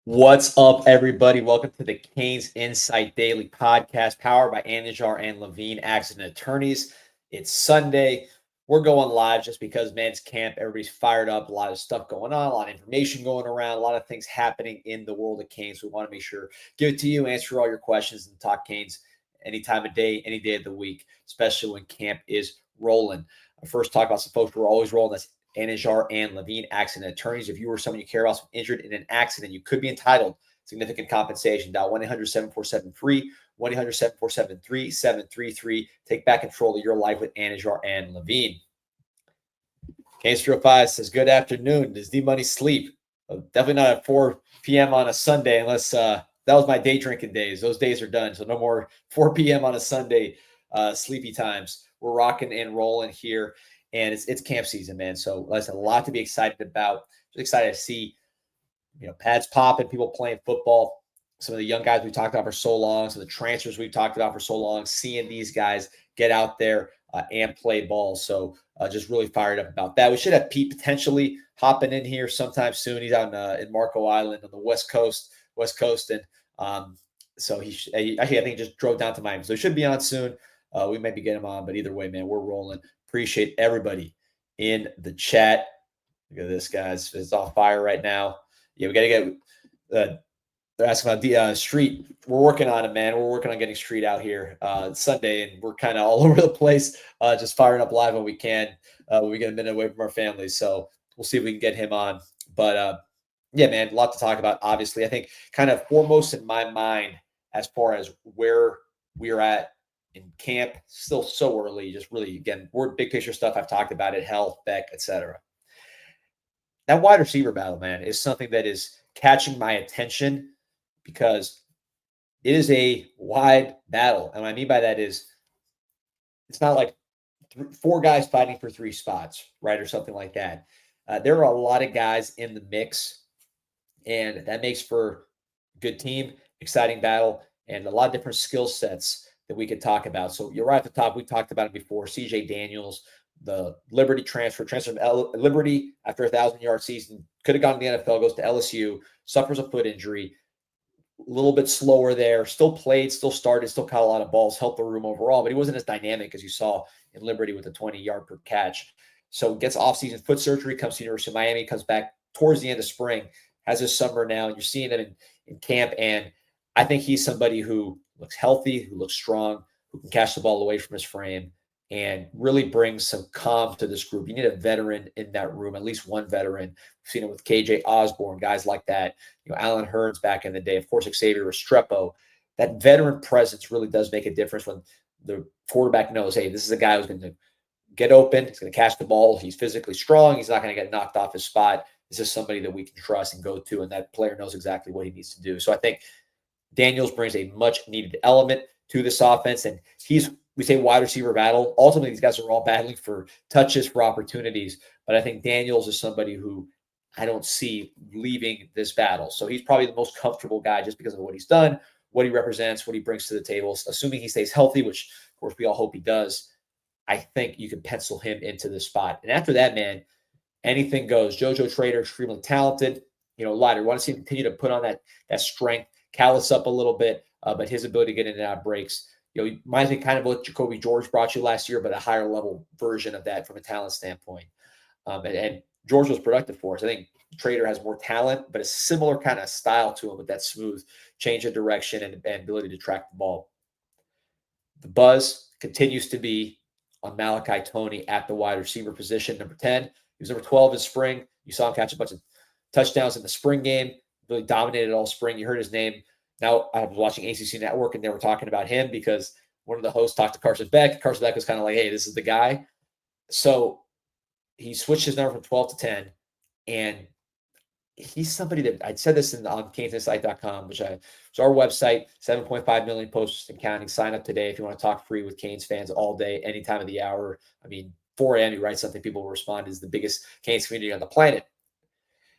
What's up, everybody? Welcome to the CanesInSight Daily Podcast, powered by Anajar and Levine Accident Attorneys. It's Sunday. We're going live just because, man, it's camp. Everybody's fired up. A lot of stuff going on, a lot of information going around, a lot of things happening in the world of Canes. We want to make sure, give it to you, answer all your questions, and talk Canes any time of day, any day of the week, especially when camp is rolling. First, talk about some folks who are always rolling. That's Anajar and Levine Accident Attorneys. If you or someone you care about injured in an accident, you could be entitled to significant compensation. Dial 1-800-747-FREE, 1-800-747-3733. Take back control of your life with Anajar and Levine. Case 305 says, good afternoon. Does D-Money sleep? Definitely not at 4 p.m. on a Sunday unless that was my day drinking days. Those days are done. So no more 4 p.m. on a Sunday sleepy times. We're rocking and rolling here. And it's camp season, man. So there's a lot to be excited about. Just excited to see, pads popping, people playing football. Some of the young guys we talked about for so long, some of the transfers we've talked about for so long, seeing these guys get out there and play ball. So just really fired up about that. We should have Pete potentially hopping in here sometime soon. He's out in Marco Island on the West Coast, and so actually I think he just drove down to Miami. So he should be on soon. We maybe get him on, but either way, man, we're rolling. Appreciate everybody in the chat. Look at this, guys. It's on fire right now. Yeah, we got to get they're asking about the street. We're working on it, man. We're working on getting street out here Sunday, and we're kind of all over the place, just firing up live when we can. We get a minute away from our families, so we'll see if we can get him on. But yeah, man, a lot to talk about. Obviously, I think kind of foremost in my mind as far as where we're at in camp, still so early, just really, again, word big picture stuff. I've talked about it, health, Beck, etc. That wide receiver battle, man, is something that is catching my attention because it is a wide battle. And what I mean by that is it's not like four guys fighting for three spots, right? Or something like that. There are a lot of guys in the mix, and that makes for a good team, exciting battle, and a lot of different skill sets that we could talk about. So you're right at the top. We talked about it before. CJ Daniels, the Liberty transfer from Liberty after a 1,000-yard season, could have gone to the NFL, goes to LSU, suffers a foot injury, a little bit slower there, still played, still started, still caught a lot of balls, helped the room overall, but he wasn't as dynamic as you saw in Liberty with a 20-yard per catch. So gets offseason foot surgery, comes to the University of Miami, comes back towards the end of spring, has his summer now, and you're seeing him in camp, and I think he's somebody who looks healthy, who looks strong, who can catch the ball away from his frame and really brings some calm to this group. You need a veteran in that room, at least one veteran. We've seen it with KJ Osborne, guys like that. Alan Hearns back in the day, of course, Xavier Restrepo. That veteran presence really does make a difference when the quarterback knows, hey, this is a guy who's going to get open. He's going to catch the ball. He's physically strong. He's not going to get knocked off his spot. This is somebody that we can trust and go to, and that player knows exactly what he needs to do. So I think Daniels brings a much-needed element to this offense, and we say wide receiver battle. Ultimately, these guys are all battling for touches, for opportunities, but I think Daniels is somebody who I don't see leaving this battle. So he's probably the most comfortable guy just because of what he's done, what he represents, what he brings to the table. Assuming he stays healthy, which, of course, we all hope he does, I think you can pencil him into this spot. And after that, man, anything goes. JoJo Trader, extremely talented. Lighter. We want to see him continue to put on that strength, callous up a little bit, but his ability to get in and out of breaks. He reminds me kind of what Jacoby George brought you last year, but a higher level version of that from a talent standpoint. And George was productive for us. I think Trader has more talent, but a similar kind of style to him with that smooth change of direction and ability to track the ball. The buzz continues to be on Malachi Tony at the wide receiver position, number 10. He was number 12 in spring. You saw him catch a bunch of touchdowns in the spring game, really dominated all spring. You heard his name. Now I was watching ACC Network, and they were talking about him because one of the hosts talked to Carson Beck. Carson Beck was kind of like, hey, this is the guy. So he switched his number from 12 to 10, and he's somebody that I'd said this on CanesInSight.com, which is our website, 7.5 million posts and counting. Sign up today if you want to talk free with Canes fans all day, any time of the hour. 4 a.m. you write something, people will respond. Is the biggest Canes community on the planet.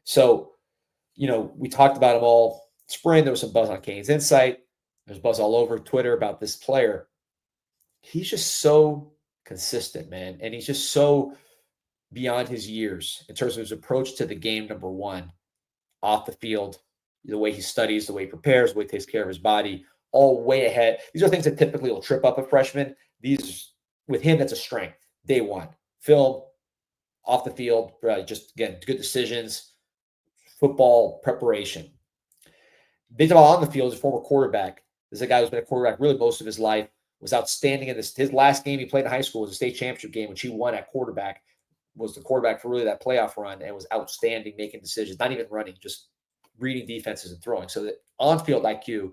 So, we talked about him all spring. There was some buzz on CanesInSight. There's buzz all over Twitter about this player. He's just so consistent, man. And he's just so beyond his years in terms of his approach to the game, number one, off the field, the way he studies, the way he prepares, the way he takes care of his body, all way ahead. These are things that typically will trip up a freshman. These, with him, that's a strength. Day one, film, off the field, just, again, good decisions, football preparation. Baseball on the field, his former quarterback. This is a guy who's been a quarterback really most of his life, was outstanding in this. His last game he played in high school was a state championship game, which he won at quarterback, was the quarterback for really that playoff run, and was outstanding making decisions, not even running, just reading defenses and throwing. So the on-field IQ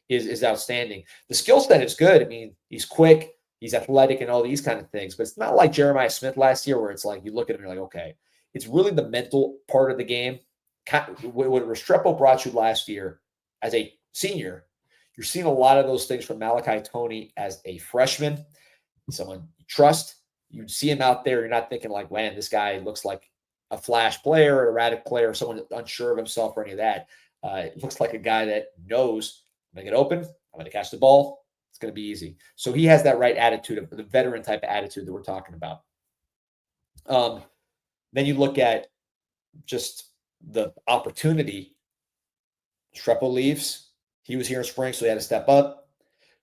is outstanding. The skill set is good. I mean, he's quick, he's athletic, and all these kind of things, but it's not like Jeremiah Smith last year where it's like you look at him and you're like, okay. It's really the mental part of the game. What Restrepo brought you last year as a senior, you're seeing a lot of those things from Malachi Tony as a freshman, someone you trust. You see him out there, you're not thinking like, man, this guy looks like a flash player, an erratic player, someone unsure of himself or any of that. It looks like a guy that knows, I'm going to get open, I'm going to catch the ball, it's going to be easy. So he has that right attitude, the veteran type of attitude that we're talking about. Then you look at just the opportunity. Restrepo leaves. He was here in spring, so he had to step up.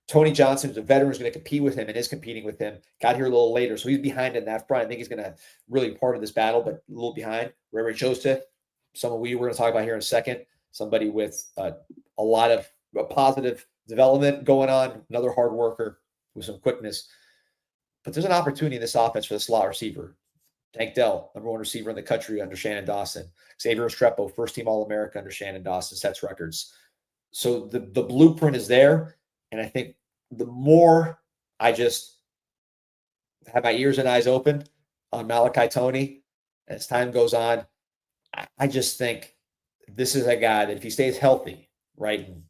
Tony Johnson, who's a veteran, is going to compete with him and is competing with him. Got here a little later, so he's behind in that front. I think he's going to really be part of this battle, but a little behind. Ray Joseph, someone we're going to talk about here in a second, somebody with a lot of positive development going on, another hard worker with some quickness. But there's an opportunity in this offense for the slot receiver. Tank Dell, number one receiver in the country under Shannon Dawson. Xavier Restrepo, first-team All-America under Shannon Dawson, sets records. So the blueprint is there, and I think the more I just have my ears and eyes open on Malachi Tony as time goes on, I just think this is a guy that if he stays healthy, right, and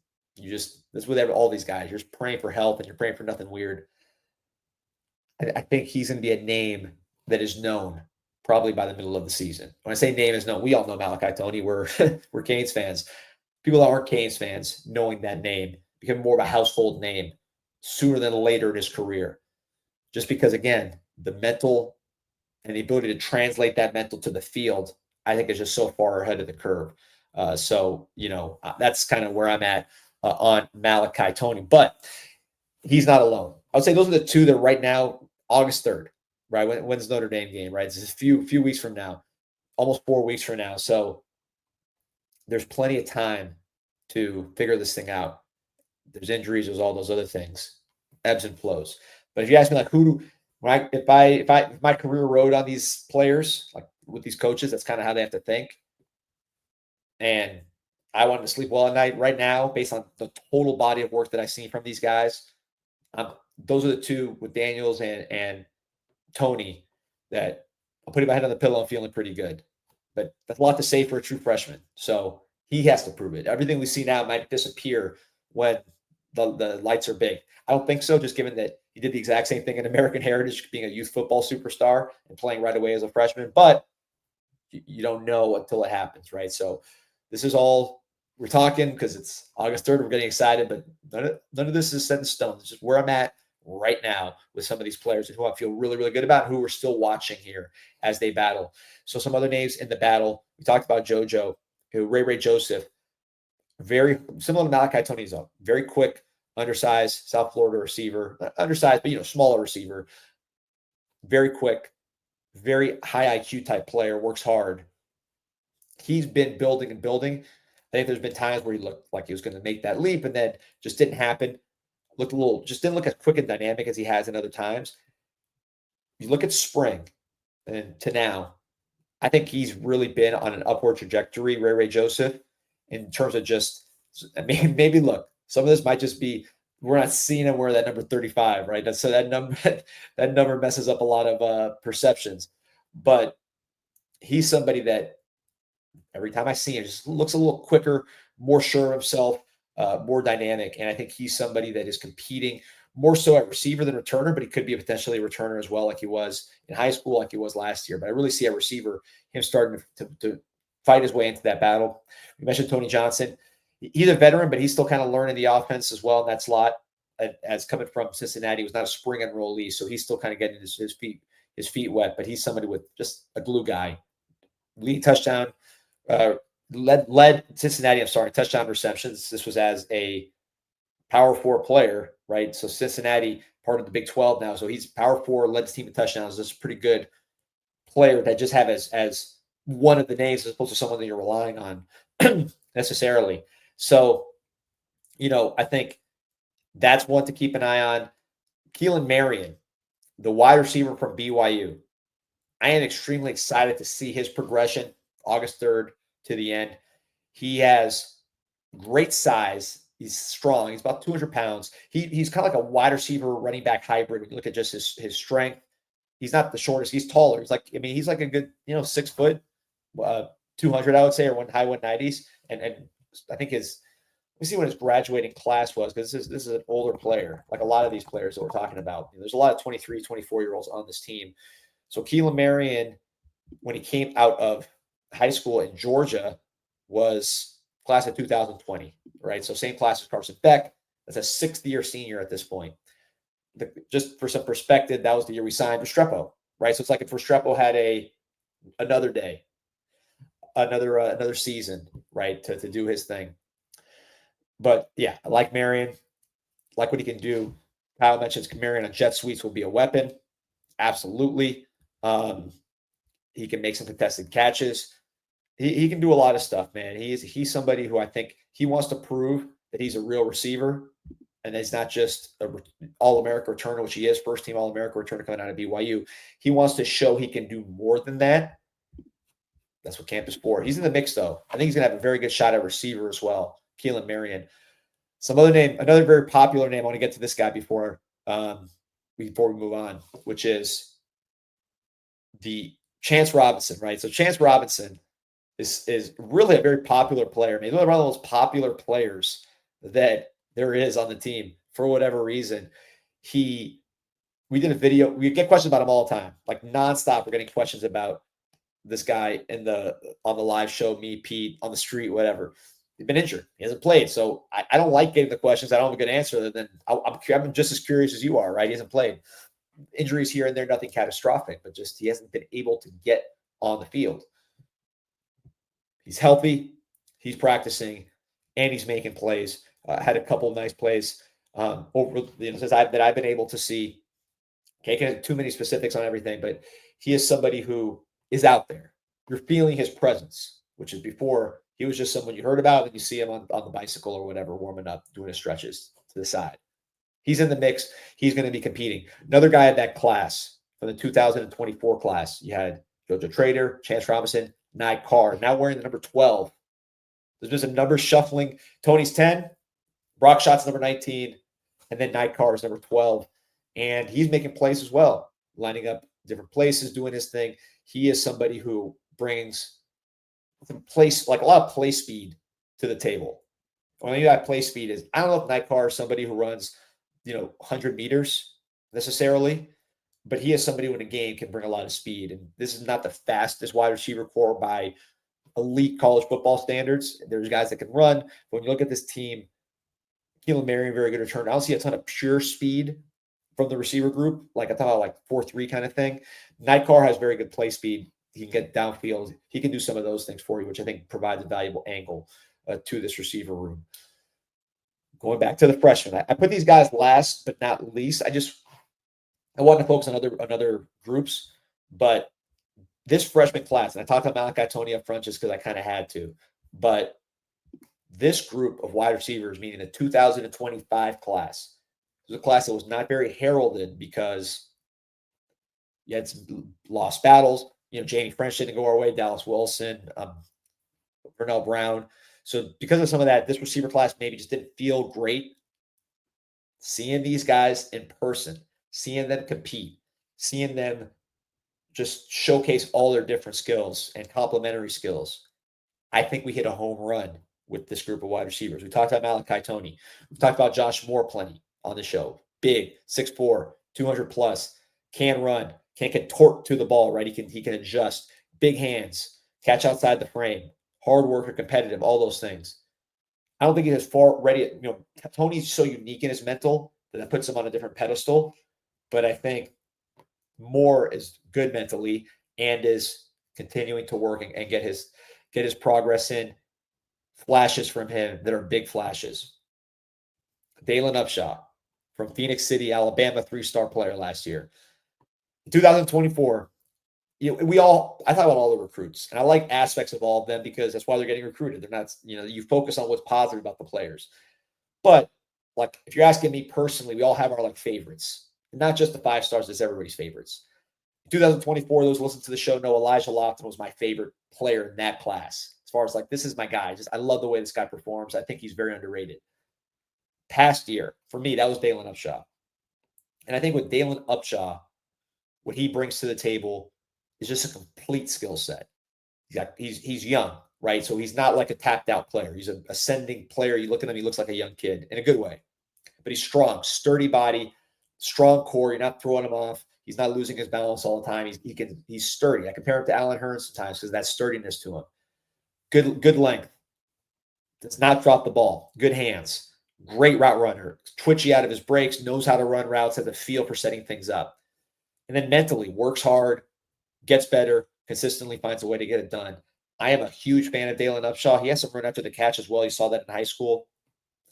that's with all these guys, you're just praying for health and you're praying for nothing weird. I think he's going to be a name that is known probably by the middle of the season. When I say name is known, we all know Malachi Tony. We're Canes fans. People that aren't Canes fans, knowing that name, become more of a household name sooner than later in his career. Just because, again, the mental and the ability to translate that mental to the field, I think is just so far ahead of the curve. So, that's kind of where I'm at on Malachi Tony. But he's not alone. I would say those are the two that right now, August 3rd, right? When's the Notre Dame game, right? It's a few weeks from now, almost 4 weeks from now. So there's plenty of time to figure this thing out. There's injuries, there's all those other things, ebbs and flows. But if you ask me, like, if my career rode on these players, like with these coaches, that's kind of how they have to think. And I wanted to sleep well at night right now, based on the total body of work that I've seen from these guys. Those are the two with Daniels and Tony that I'm putting my head on the pillow and feeling pretty good. But that's a lot to say for a true freshman. So he has to prove it. Everything we see now might disappear when the lights are big. I don't think so, just given that he did the exact same thing in American Heritage, being a youth football superstar and playing right away as a freshman. But you don't know until it happens, right? So this is all we're talking because it's August 3rd. We're getting excited, but none of this is set in stone. It's just where I'm at right now with some of these players who I feel really, really good about, who we're still watching here as they battle. So some other names in the battle. We talked about JoJo, Ray Joseph, very similar to Malachi Tony's up. Very quick, undersized South Florida receiver. Not undersized, but smaller receiver. Very quick, very high IQ type player, works hard. He's been building and building. I think there's been times where he looked like he was going to make that leap and then just didn't happen. Just didn't look as quick and dynamic as he has in other times. You look at spring and to now, I think he's really been on an upward trajectory, Ray Joseph, in terms of maybe look, some of this might just be we're not seeing him wear that number 35, right? So that number messes up a lot of perceptions. But he's somebody that every time I see him, just looks a little quicker, more sure of himself, more dynamic. And I think he's somebody that is competing more so at receiver than returner, but he could be potentially a returner as well, like he was in high school, like he was last year. But I really see a receiver, him starting to fight his way into that battle. We mentioned Tony Johnson. He's a veteran, but he's still kind of learning the offense as well in that slot. As coming from Cincinnati, he was not a spring enrollee, so he's still kind of getting his feet wet. But he's somebody with just a glue guy, lead touchdown led Cincinnati, I'm sorry, touchdown receptions. This was as a Power 4 player, right? So Cincinnati, part of the Big 12 now. So he's Power 4, led his team in touchdowns. This is a pretty good player that just have as one of the names as opposed to someone that you're relying on necessarily. So, I think that's one to keep an eye on. Keelan Marion, the wide receiver from BYU. I am extremely excited to see his progression August 3rd to the end. He has great size. He's strong. He's about 200 pounds. He's kind of like a wide receiver running back hybrid. When you look at just his strength, he's not the shortest. He's taller. He's like a good, 6 foot, 200, I would say, or high 190s. And I think let me see what his graduating class was, because this is an older player, like a lot of these players that we're talking about. There's a lot of 23, 24-year-olds on this team. So Keelan Marion, when he came out of high school in Georgia, was class of 2020, right? So same class as Carson Beck. That's a 6th-year senior at this point. Just for some perspective, that was the year we signed Restrepo, right? So it's like if Restrepo had another day, another season, right, to do his thing. But yeah, I like Marion, like what he can do. Kyle mentions Marion on jet sweeps will be a weapon. Absolutely. He can make some contested catches. He can do a lot of stuff, man. He's somebody who I think he wants to prove that he's a real receiver, and he's not just an All-America returner, which he is, first-team All-America returner coming out of BYU. He wants to show he can do more than that. That's what camp is for. He's in the mix, though. I think he's going to have a very good shot at receiver as well, Keelan Marion. Another very popular name. I want to get to this guy before we move on, which is the Chance Robinson, right? So Chance Robinson is really a very popular player. Maybe one of the most popular players that there is on the team for whatever reason. We did a video. We get questions about him all the time, like nonstop. We're getting questions about this guy on the live show, me, Pete, on the street, whatever. He's been injured. He hasn't played. So I don't like getting the questions. I don't have a good answer other than I'm just as curious as you are, right? He hasn't played. Injuries here and there, nothing catastrophic, but just he hasn't been able to get on the field. He's healthy. He's practicing, and he's making plays. Had a couple of nice plays over since I've been able to see. Can't get too many specifics on everything, but he is somebody who is out there. You're feeling his presence, which is before he was just someone you heard about and you see him on the bicycle or whatever, warming up, doing his stretches to the side. He's in the mix. He's going to be competing. Another guy in that class, from the 2024 class, you had Jojo Trader, Chance Robinson, Nye Carr, now wearing the number 12. There's been some number shuffling. Tony's 10, Brock Schott's number 19, and then Nye Carr is number 12. And he's making plays as well, lining up different places, doing his thing. He is somebody who brings like a lot of play speed to the table. When I mean by play speed is, I don't know if Nye Carr is somebody who runs, 100 meters necessarily, but he is somebody who in a game can bring a lot of speed. And this is not the fastest wide receiver core by elite college football standards. There's guys that can run. But when you look at this team, Keelan Marion, very good return. I don't see a ton of pure speed from the receiver group, like I thought, like 4-3 kind of thing. Nye Carr has very good play speed. He can get downfield. He can do some of those things for you, which I think provides a valuable angle to this receiver room. Going back to the freshmen, I put these guys last but not least. I want to focus on other groups, but this freshman class, and I talked about Malachi Tony up front just because I kind of had to, but this group of wide receivers, meaning the 2025 class, was a class that was not very heralded because you had some lost battles. Jamie French didn't go our way, Dallas Wilson, Vernell Brown. So because of some of that, this receiver class maybe just didn't feel great. Seeing these guys in person, seeing them compete, seeing them just showcase all their different skills and complementary skills, I think we hit a home run with this group of wide receivers. We talked about Malachi Tony. We've talked about Josh Moore plenty on the show. Big, 6'4", 200 plus, can run, can contort to the ball, right? He can adjust, big hands, catch outside the frame, hard worker, competitive, all those things. I don't think he's as far ready. Tony's so unique in his mental that puts him on a different pedestal. But I think Moore is good mentally and is continuing to work and get his get his progress in. Flashes from him that are big flashes. Dalen Upshaw from Phoenix City, Alabama, 3-star player last year. In 2024, I talk about all the recruits, and I like aspects of all of them because that's why they're getting recruited. They're not, you focus on what's positive about the players. But like, if you're asking me personally, we all have our favorites, and not just the 5 stars. It's everybody's favorites. In 2024, those who listen to the show know Elijah Lofton was my favorite player in that class. As far as this is my guy. I love the way this guy performs. I think he's very underrated. Past year, for me, that was Dalen Upshaw. And I think with Dalen Upshaw, what he brings to the table is just a complete skill set. He's young, right? So he's not like a tapped out player. He's an ascending player. You look at him, he looks like a young kid in a good way. But he's strong, sturdy body, strong core. You're not throwing him off. He's not losing his balance all the time. He's sturdy. I compare him to Alan Hearns sometimes because that sturdiness to him. Good length. Does not drop the ball. Good hands. Great route runner. Twitchy out of his breaks. Knows how to run routes. Has a feel for setting things up. And then mentally works hard, gets better, consistently finds a way to get it done. I am a huge fan of Dalen Upshaw. He has some run after the catch as well. You saw that in high school.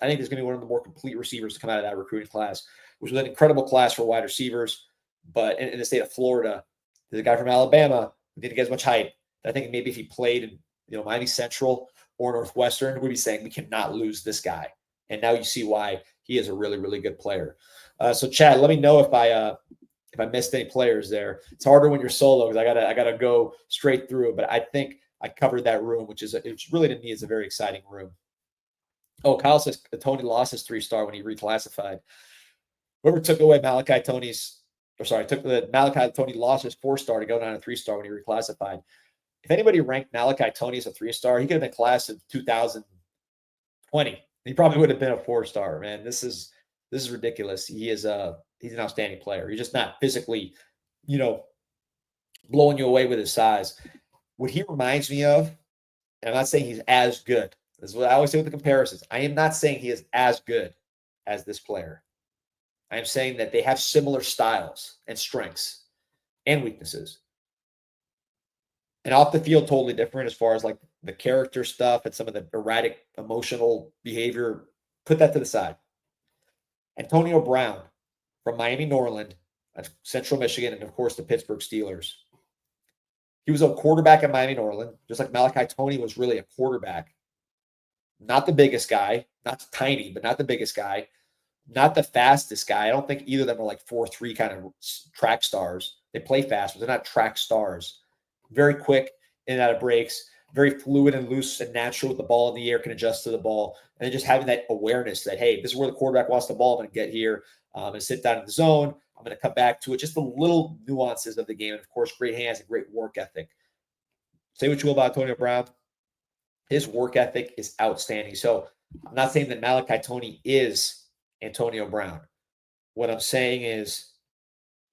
I think he's going to be one of the more complete receivers to come out of that recruiting class, which was an incredible class for wide receivers. But in the state of Florida, there's a guy from Alabama who didn't get as much hype. I think maybe if he played in Miami Central or Northwestern, we'd be saying we cannot lose this guy. And now you see why he is a really, really good player. So Chad, let me know if I missed any players there. It's harder when you're solo because I gotta go straight through it. But I think I covered that room, which really to me is a very exciting room. Oh, Kyle says Tony lost his 3-star when he reclassified. Whoever took away Malachi Tony lost his 4-star to go down to 3-star when he reclassified. If anybody ranked Malachi Tony as a 3-star, he could have been class of 2020. He probably would have been a 4-star, man. This is ridiculous. He's an outstanding player. He's just not physically, blowing you away with his size. What he reminds me of, and I'm not saying he's as good. This is what I always say with the comparisons. I am not saying he is as good as this player. I am saying that they have similar styles and strengths and weaknesses. And off the field, totally different as far as the character stuff and some of the erratic emotional behavior. Put that to the side. Antonio Brown from Miami Norland, Central Michigan, and of course the Pittsburgh Steelers. He was a quarterback at Miami Norland, just like Malachi Tony was really a quarterback. Not the biggest guy, not tiny, but not the biggest guy, not the fastest guy. I don't think either of them are 4.3 kind of track stars. They play fast, but they're not track stars. Very quick in and out of breaks, very fluid and loose and natural with the ball in the air, can adjust to the ball. And then just having that awareness that, hey, this is where the quarterback wants the ball. I'm going to get here. I'm going to sit down in the zone. I'm going to come back to it. Just the little nuances of the game. And, of course, great hands and great work ethic. Say what you will about Antonio Brown. His work ethic is outstanding. So I'm not saying that Malachi Tony is Antonio Brown. What I'm saying is,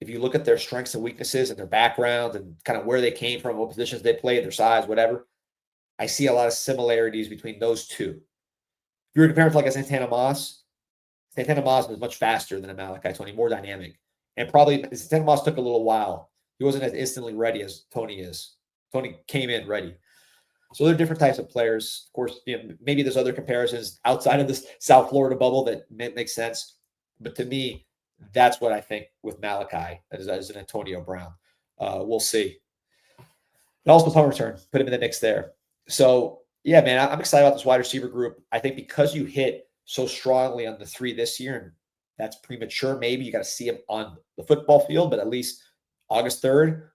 if you look at their strengths and weaknesses and their background and kind of where they came from, what positions they played, their size, whatever, I see a lot of similarities between those two. If you were comparing to a Santana Moss was much faster than a Malachi Tony, more dynamic. And probably Santana Moss took a little while. He wasn't as instantly ready as Tony is. Tony came in ready. So they're different types of players. Of course, maybe there's other comparisons outside of this South Florida bubble that makes sense. But to me, that's what I think with Malachi as an Antonio Brown. We'll see. And also punt return, put him in the mix there. So, yeah, man, I'm excited about this wide receiver group. I think because you hit so strongly on the 3 this year, and that's premature maybe. You got to see him on the football field, but at least August 3rd,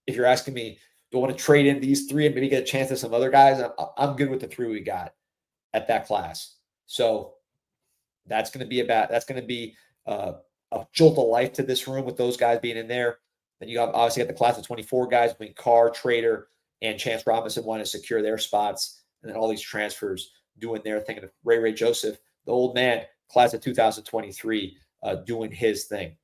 if you're asking me, do I want to trade in these 3 and maybe get a chance at some other guys? I'm good with the 3 we got at that class. So that's going to be a jolt of life to this room with those guys being in there. Then you obviously got the class of 24 guys between Carr, Trader, and Chance Robinson want to secure their spots. And then all these transfers doing their thing. And Ray Joseph, the old man, class of 2023, doing his thing.